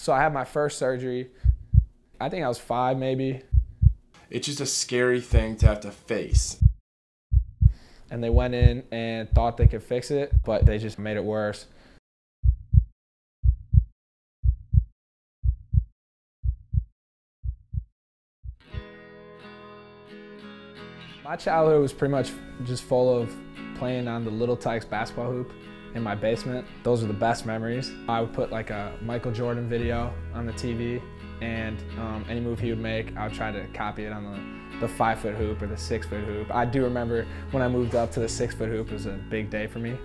So I had my first surgery, I think I was 5 maybe. It's just a scary thing to have to face. And they went in and thought they could fix it, but they just made it worse. My childhood was pretty much just full of playing on the Little Tykes basketball hoop in my basement. Those are the best memories. I would put like a Michael Jordan video on the TV, and any move he would make, I would try to copy it on the 5-foot hoop or the 6-foot hoop. I do remember when I moved up to the 6-foot hoop, it was a big day for me.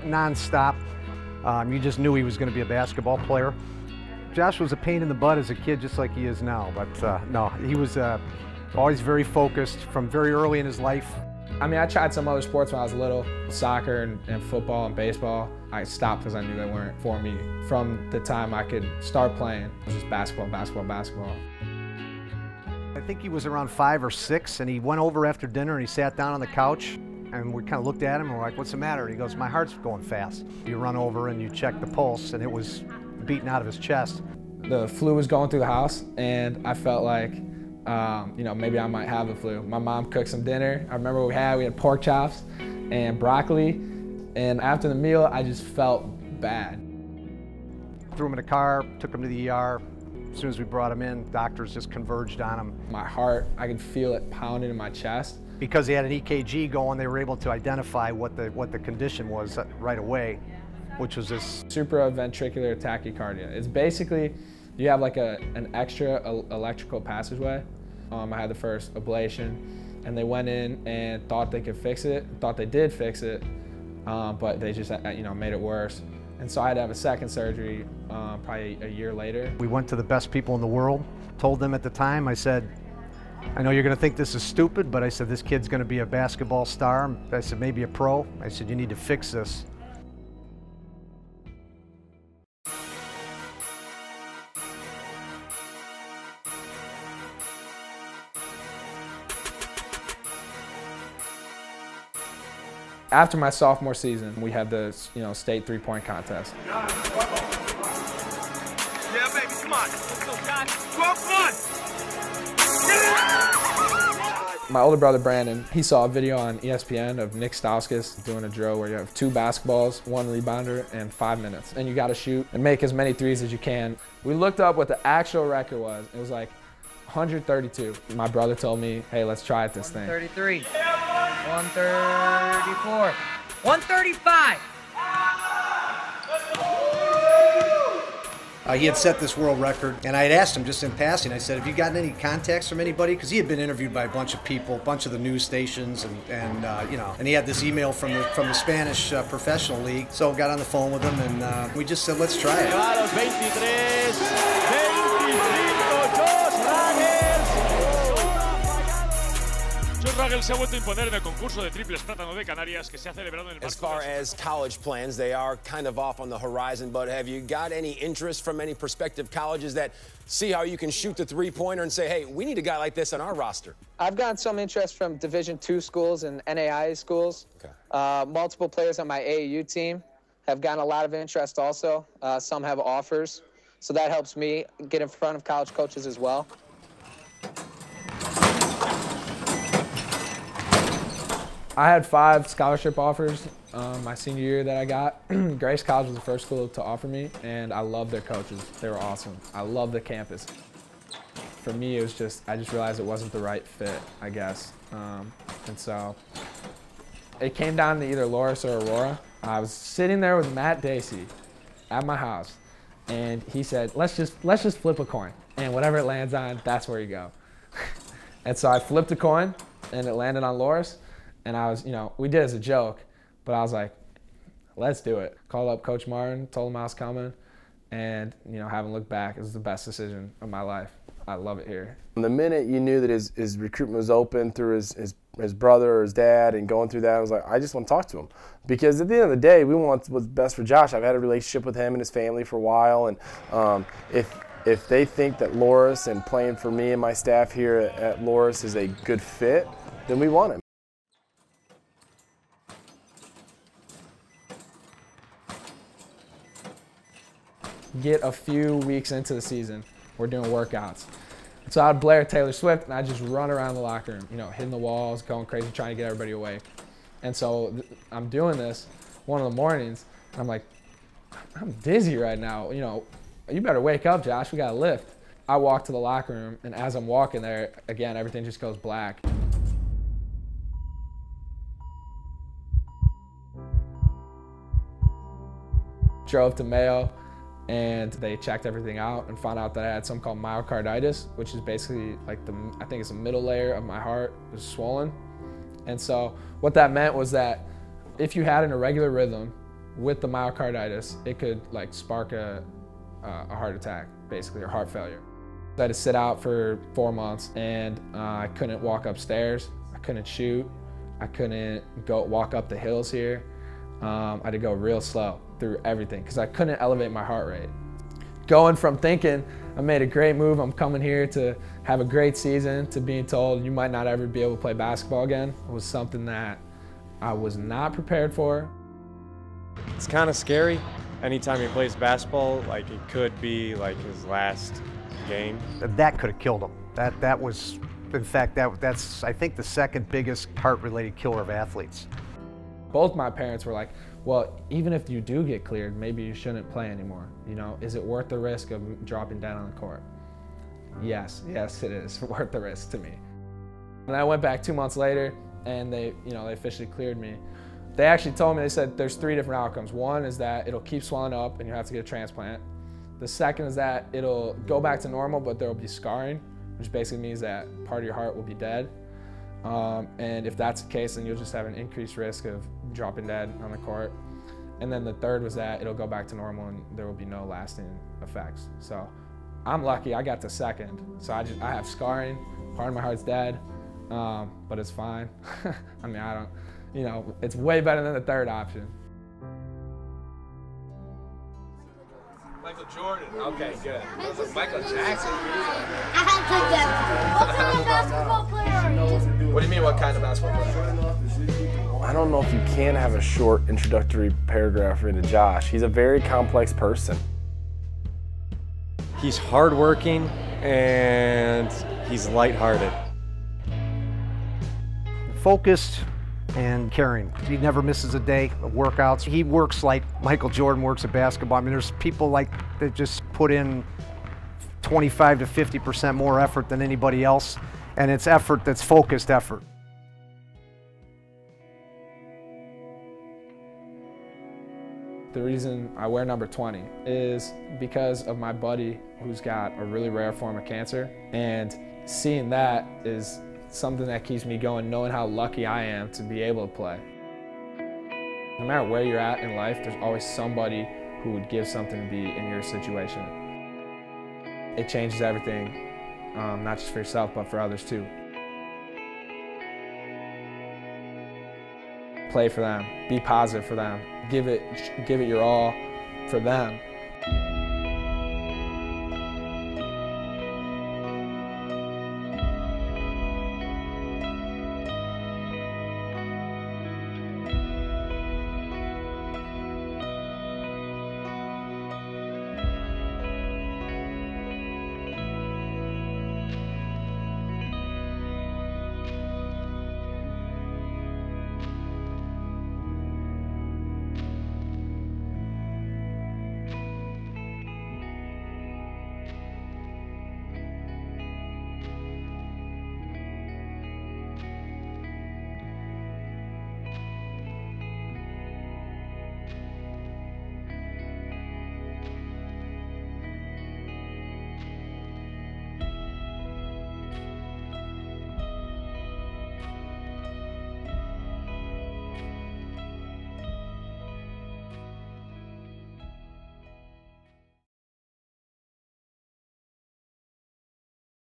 Non-stop. You just knew he was going to be a basketball player. Josh was a pain in the butt as a kid, just like he is now, but no, he was always very focused from very early in his life. I mean, I tried some other sports when I was little, soccer and football and baseball. I stopped because I knew they weren't for me. From the time I could start playing, it was just basketball, basketball, basketball. I think he was around 5 or 6, and he went over after dinner and he sat down on the couch, and we kind of looked at him and we're like, "What's the matter?" And he goes, "My heart's going fast." You run over and you check the pulse, and it was beating out of his chest. The flu was going through the house, and I felt like, you know, maybe I might have the flu. My mom cooked some dinner. I remember we had pork chops and broccoli, and after the meal, I just felt bad. Threw him in a car, took him to the ER. As soon as we brought him in, doctors just converged on him. My heart, I could feel it pounding in my chest. Because he had an EKG going, they were able to identify what the condition was right away, which was this supraventricular tachycardia. It's basically, you have like an extra electrical passageway. I had the first ablation, and they went in and thought they could fix it, thought they did fix it, but they just made it worse. And so I had to have a second surgery probably a year later. We went to the best people in the world, told them at the time, I said, "I know you're going to think this is stupid, but I said, this kid's going to be a basketball star." I said, "Maybe a pro." I said, "You need to fix this." After my sophomore season, we had the state three-point contest. Yeah, baby, come on. Let's go, John. Come on. My older brother Brandon, he saw a video on ESPN of Nick Stauskas doing a drill where you have 2 basketballs, 1 rebounder, and 5 minutes. And you got to shoot and make as many threes as you can. We looked up what the actual record was. It was like 132. My brother told me, "Hey, let's try it this thing." 133, 134, 135. He had set this world record, and I had asked him just in passing, I said, "Have you gotten any contacts from anybody?" Because he had been interviewed by a bunch of people, a bunch of the news stations, and he had this email from the Spanish Professional League. So got on the phone with him, and we just said, "Let's try it." Jon Ruggles se ha vuelto a imponer en el concurso de triples plátano de Canarias que se ha celebrado en el As far as college plans, they are kind of off on the horizon, but have you got any interest from any prospective colleges that see how you can shoot the three-pointer and say, "Hey, we need a guy like this on our roster"? I've gotten some interest from Division II schools and NAIA schools. Okay. Multiple players on my AAU team have gotten a lot of interest also. Some have offers, so that helps me get in front of college coaches as well. I had 5 scholarship offers my senior year that I got. Grace College was the first school to offer me, and I loved their coaches. They were awesome. I loved the campus. For me, it was just, I just realized it wasn't the right fit, I guess. And so it came down to either Loras or Aurora. I was sitting there with Matt Dacey at my house, and he said, let's just flip a coin, and whatever it lands on, that's where you go. And so I flipped a coin, and it landed on Loras. And I was, we did it as a joke, but I was like, let's do it. Called up Coach Martin, told him I was coming, and, haven't looked back. It was the best decision of my life. I love it here. The minute you knew that his recruitment was open through his brother or his dad and going through that, I was like, I just want to talk to him. Because at the end of the day, we want what's best for Josh. I've had a relationship with him and his family for a while, and if they think that Loras and playing for me and my staff here at Loras is a good fit, then we want him. get a few weeks into the season, we're doing workouts. So I'd blare Taylor Swift, and I'd just run around the locker room, you know, hitting the walls, going crazy, trying to get everybody awake. And so I'm doing this one of the mornings, and I'm like, I'm dizzy right now. You know, you better wake up, Josh. We got to lift. I walk to the locker room, and as I'm walking there, again, everything just goes black. Drove to Mayo, and they checked everything out and found out that I had something called myocarditis, which is basically like I think it's the middle layer of my heart was swollen. And so what that meant was that if you had an irregular rhythm with the myocarditis, it could like spark a heart attack, basically, or heart failure. I had to sit out for 4 months, and I couldn't walk upstairs, I couldn't shoot, I couldn't walk up the hills here. I had to go real slow through everything because I couldn't elevate my heart rate. Going from thinking I made a great move, I'm coming here to have a great season, to being told you might not ever be able to play basketball again was something that I was not prepared for. It's kind of scary. Anytime he plays basketball, like it could be like his last game. That could have killed him. That was, in fact, that's I think the second biggest heart-related killer of athletes. Both my parents were like, well, even if you do get cleared, maybe you shouldn't play anymore. You know, is it worth the risk of dropping down on the court? Yes, it is worth the risk to me. And I went back 2 months later, and they officially cleared me. They actually told me, they said there's 3 different outcomes. One is that it'll keep swelling up and you have to get a transplant. The second is that it'll go back to normal, but there will be scarring, which basically means that part of your heart will be dead. And if that's the case, then you'll just have an increased risk of dropping dead on the court. And then the third was that it'll go back to normal and there will be no lasting effects. So I'm lucky, I got the second. So I have scarring, part of my heart's dead, but it's fine. I mean, it's way better than the third option. Michael Jordan. Okay, good. Michael Jackson. I had to get what kind of basketball player are you? What do you mean, what kind of basketball player? I don't know if you can have a short introductory paragraph into Josh. He's a very complex person. He's hardworking and he's lighthearted. Focused and caring. He never misses a day of workouts. He works like Michael Jordan works at basketball. I mean, there's people like that just put in 25 to 50% more effort than anybody else, and it's effort that's focused effort. The reason I wear number 20 is because of my buddy who's got a really rare form of cancer, and seeing that is something that keeps me going, knowing how lucky I am to be able to play. No matter where you're at in life, there's always somebody who would give something to be in your situation. It changes everything, not just for yourself, but for others too. Play for them, be positive for them, give it your all for them.